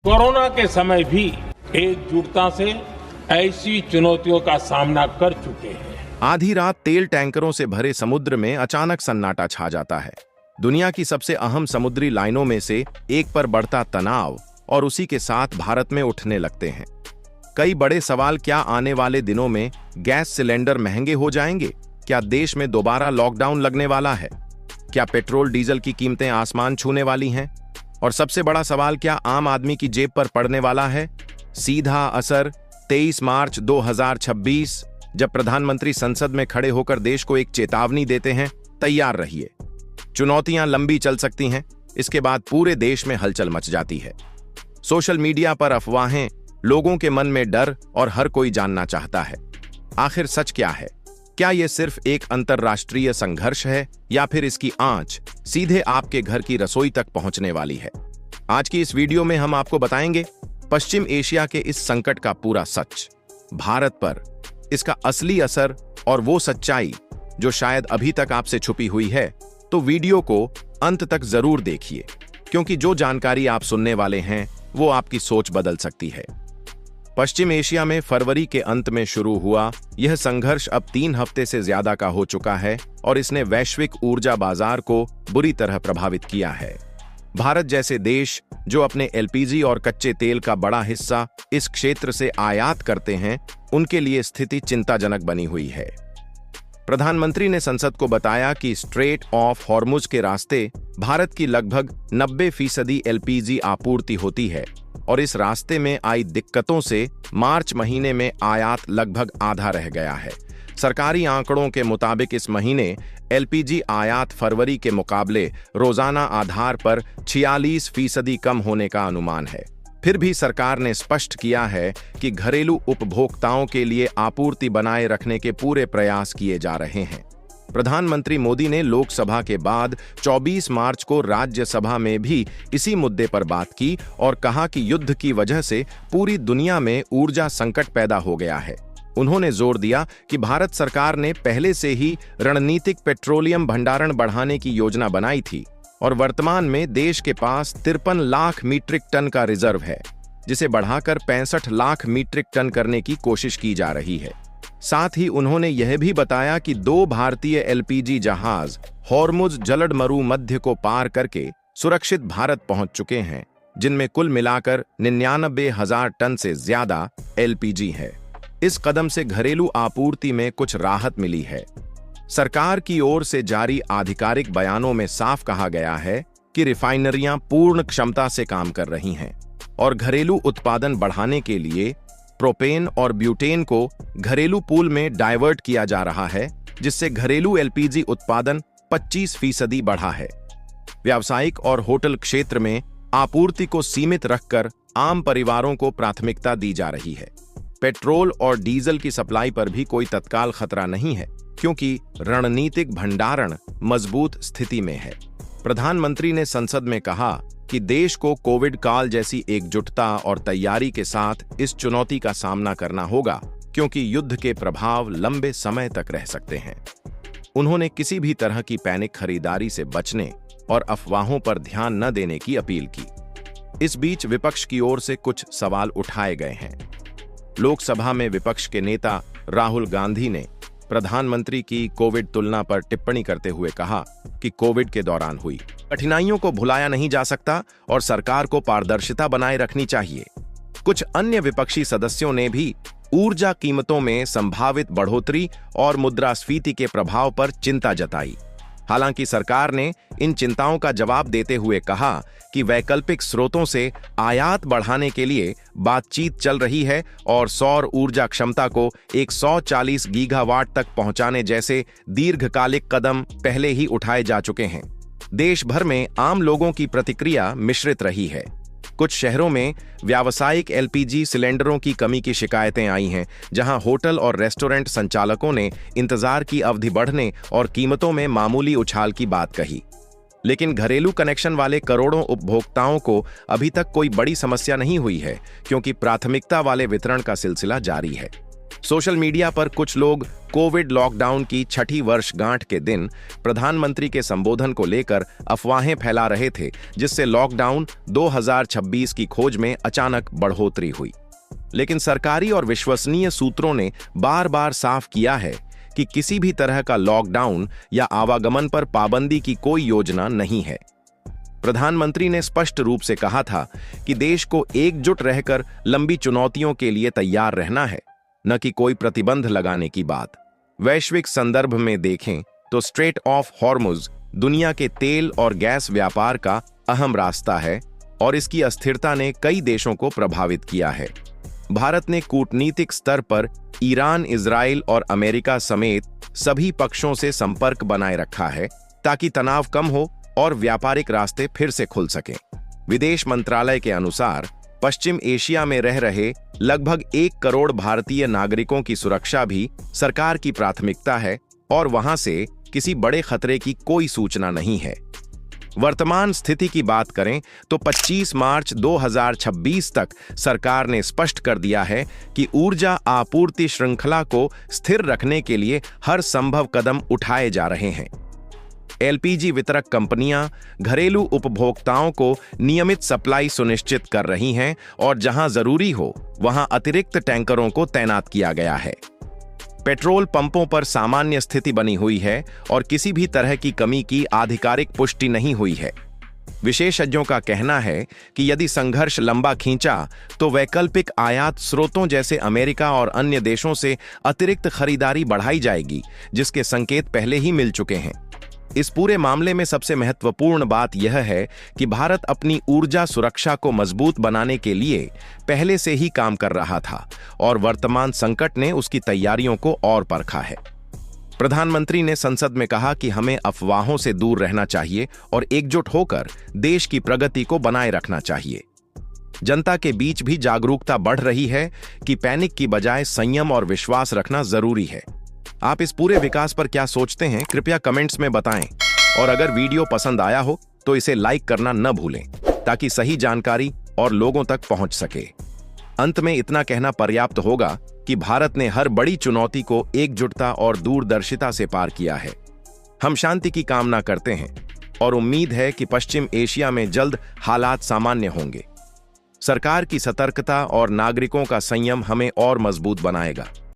Corona के समय भी एकजुटता से ऐसी चुनौतियों का सामना कर चुके हैं। आधी रात तेल टैंकरों से भरे समुद्र में अचानक सन्नाटा छा जाता है। दुनिया की सबसे अहम समुद्री लाइनों में से एक पर बढ़ता तनाव और उसी के साथ भारत में उठने लगते हैं कई बड़े सवाल। क्या आने वाले दिनों में गैस सिलेंडर महंगे हो जाएंगे? क्या देश में दोबारा लॉकडाउन लगने वाला है? क्या पेट्रोल डीजल की कीमतें आसमान छूने वाली हैं? और सबसे बड़ा सवाल, क्या आम आदमी की जेब पर पड़ने वाला है सीधा असर? 23 मार्च 2026 जब प्रधानमंत्री संसद में खड़े होकर देश को एक चेतावनी देते हैं, तैयार रहिए, चुनौतियां लंबी चल सकती हैं। इसके बाद पूरे देश में हलचल मच जाती है। सोशल मीडिया पर अफवाहें, लोगों के मन में डर और हर कोई जानना चाहता है आखिर सच क्या है। क्या यह सिर्फ एक अंतर्राष्ट्रीय संघर्ष है या फिर इसकी आंच सीधे आपके घर की रसोई तक पहुंचने वाली है? आज की इस वीडियो में हम आपको बताएंगे पश्चिम एशिया के इस संकट का पूरा सच, भारत पर इसका असली असर और वो सच्चाई जो शायद अभी तक आपसे छुपी हुई है। तो वीडियो को अंत तक जरूर देखिए, क्योंकि जो जानकारी आप सुनने वाले हैं वो आपकी सोच बदल सकती है। पश्चिम एशिया में फरवरी के अंत में शुरू हुआ यह संघर्ष अब 3 हफ्ते से ज्यादा का हो चुका है और इसने वैश्विक ऊर्जा बाजार को बुरी तरह प्रभावित किया है। भारत जैसे देश जो अपने एलपीजी और कच्चे तेल का बड़ा हिस्सा इस क्षेत्र से आयात करते हैं, उनके लिए स्थिति चिंताजनक बनी हुई है। प्रधानमंत्री ने संसद को बताया कि स्ट्रेट ऑफ हॉर्मुज के रास्ते भारत की लगभग 90% एलपीजी आपूर्ति होती है और इस रास्ते में आई दिक्कतों से मार्च महीने में आयात लगभग आधा रह गया है। सरकारी आंकड़ों के मुताबिक इस महीने एलपीजी आयात फरवरी के मुकाबले रोजाना आधार पर 46% कम होने का अनुमान है। फिर भी सरकार ने स्पष्ट किया है कि घरेलू उपभोक्ताओं के लिए आपूर्ति बनाए रखने के पूरे प्रयास किए जा रहे हैं। प्रधानमंत्री मोदी ने लोकसभा के बाद 24 मार्च को राज्यसभा में भी इसी मुद्दे पर बात की और कहा कि युद्ध की वजह से पूरी दुनिया में ऊर्जा संकट पैदा हो गया है। उन्होंने जोर दिया कि भारत सरकार ने पहले से ही रणनीतिक पेट्रोलियम भंडारण बढ़ाने की योजना बनाई थी और वर्तमान में देश के पास 53 लाख मीट्रिक टन का रिजर्व है, जिसे बढ़ाकर 65 लाख मीट्रिक टन करने की कोशिश की जा रही है। साथ ही उन्होंने यह भी बताया कि 2 भारतीय एलपीजी जहाज हॉर्मुज जलद मरु मध्य को पार करके सुरक्षित भारत पहुंच चुके हैं, जिनमें कुल मिलाकर 99,000 टन से ज्यादा एलपीजी है। इस कदम से घरेलू आपूर्ति में कुछ राहत मिली है। सरकार की ओर से जारी आधिकारिक बयानों में साफ कहा गया है कि रिफाइनरियां पूर्ण क्षमता से काम कर रही हैं और घरेलू उत्पादन बढ़ाने के लिए प्रोपेन और ब्यूटेन को घरेलू पूल में डाइवर्ट किया जा रहा है, जिससे घरेलू एलपीजी उत्पादन 25% बढ़ा है। व्यावसायिक और होटल क्षेत्र में आपूर्ति को सीमित रखकर आम परिवारों को प्राथमिकता दी जा रही है। पेट्रोल और डीजल की सप्लाई पर भी कोई तत्काल खतरा नहीं है, क्योंकि रणनीतिक भंडारण मजबूत स्थिति में है। प्रधानमंत्री ने संसद में कहा कि देश को कोविड काल जैसी एकजुटता और तैयारी के साथ इस चुनौती का सामना करना होगा, क्योंकि युद्ध के प्रभाव लंबे समय तक रह सकते हैं। उन्होंने किसी भी तरह की पैनिक खरीदारी से बचने और अफवाहों पर ध्यान न देने की अपील की। इस बीच विपक्ष की ओर से कुछ सवाल उठाए गए हैं। लोकसभा में विपक्ष के नेता राहुल गांधी ने प्रधानमंत्री की कोविड तुलना पर टिप्पणी करते हुए कहा कि कोविड के दौरान हुई कठिनाइयों को भुलाया नहीं जा सकता और सरकार को पारदर्शिता बनाए रखनी चाहिए। कुछ अन्य विपक्षी सदस्यों ने भी ऊर्जा कीमतों में संभावित बढ़ोतरी और मुद्रास्फीति के प्रभाव पर चिंता जताई। हालांकि सरकार ने इन चिंताओं का जवाब देते हुए कहा कि वैकल्पिक स्रोतों से आयात बढ़ाने के लिए बातचीत चल रही है और सौर ऊर्जा क्षमता को 140 गीगावाट तक पहुंचाने जैसे दीर्घकालिक कदम पहले ही उठाए जा चुके हैं। देश भर में आम लोगों की प्रतिक्रिया मिश्रित रही है। कुछ शहरों में व्यावसायिक एलपीजी सिलेंडरों की कमी की शिकायतें आई हैं, जहां होटल और रेस्टोरेंट संचालकों ने इंतजार की अवधि बढ़ने और कीमतों में मामूली उछाल की बात कही। लेकिन घरेलू कनेक्शन वाले करोड़ों उपभोक्ताओं को अभी तक कोई बड़ी समस्या नहीं हुई है, क्योंकि प्राथमिकता वाले वितरण का सिलसिला जारी है। सोशल मीडिया पर कुछ लोग कोविड लॉकडाउन की छठी वर्षगांठ के दिन प्रधानमंत्री के संबोधन को लेकर अफवाहें फैला रहे थे, जिससे लॉकडाउन 2026 की खोज में अचानक बढ़ोतरी हुई। लेकिन सरकारी और विश्वसनीय सूत्रों ने बार बार साफ किया है कि किसी भी तरह का लॉकडाउन या आवागमन पर पाबंदी की कोई योजना नहीं है। प्रधानमंत्री ने स्पष्ट रूप से कहा था कि देश को एकजुट रहकर लंबी चुनौतियों के लिए तैयार रहना है, न कि कोई प्रतिबंध लगाने की बात। वैश्विक संदर्भ में देखें तो स्ट्रेट ऑफ हॉर्मुज दुनिया के तेल और गैस व्यापार का अहम रास्ता है और इसकी अस्थिरता ने कई देशों को प्रभावित किया है। भारत ने कूटनीतिक स्तर पर ईरान, इजराइल और अमेरिका समेत सभी पक्षों से संपर्क बनाए रखा है ताकि तनाव कम हो और व्यापारिक रास्ते फिर से खुल सकें। विदेश मंत्रालय के अनुसार पश्चिम एशिया में रह रहे लगभग 1 करोड़ भारतीय नागरिकों की सुरक्षा भी सरकार की प्राथमिकता है और वहां से किसी बड़े खतरे की कोई सूचना नहीं है। वर्तमान स्थिति की बात करें तो 25 मार्च 2026 तक सरकार ने स्पष्ट कर दिया है कि ऊर्जा आपूर्ति श्रृंखला को स्थिर रखने के लिए हर संभव कदम उठाए जा रहे हैं। एलपीजी वितरक कंपनियां घरेलू उपभोक्ताओं को नियमित सप्लाई सुनिश्चित कर रही हैं और जहां जरूरी हो वहां अतिरिक्त टैंकरों को तैनात किया गया है। पेट्रोल पंपों पर सामान्य स्थिति बनी हुई है और किसी भी तरह की कमी की आधिकारिक पुष्टि नहीं हुई है। विशेषज्ञों का कहना है कि यदि संघर्ष लंबा खींचा तो वैकल्पिक आयात स्रोतों जैसे अमेरिका और अन्य देशों से अतिरिक्त खरीदारी बढ़ाई जाएगी, जिसके संकेत पहले ही मिल चुके हैं। इस पूरे मामले में सबसे महत्वपूर्ण बात यह है कि भारत अपनी ऊर्जा सुरक्षा को मजबूत बनाने के लिए पहले से ही काम कर रहा था और वर्तमान संकट ने उसकी तैयारियों को और परखा है। प्रधानमंत्री ने संसद में कहा कि हमें अफवाहों से दूर रहना चाहिए और एकजुट होकर देश की प्रगति को बनाए रखना चाहिए। जनता के बीच भी जागरूकता बढ़ रही है कि पैनिक की बजाय संयम और विश्वास रखना जरूरी है। आप इस पूरे विकास पर क्या सोचते हैं, कृपया कमेंट्स में बताएं और अगर वीडियो पसंद आया हो तो इसे लाइक करना न भूलें ताकि सही जानकारी और लोगों तक पहुंच सके। अंत में इतना कहना पर्याप्त होगा कि भारत ने हर बड़ी चुनौती को एकजुटता और दूरदर्शिता से पार किया है। हम शांति की कामना करते हैं और उम्मीद है कि पश्चिम एशिया में जल्द हालात सामान्य होंगे। सरकार की सतर्कता और नागरिकों का संयम हमें और मजबूत बनाएगा।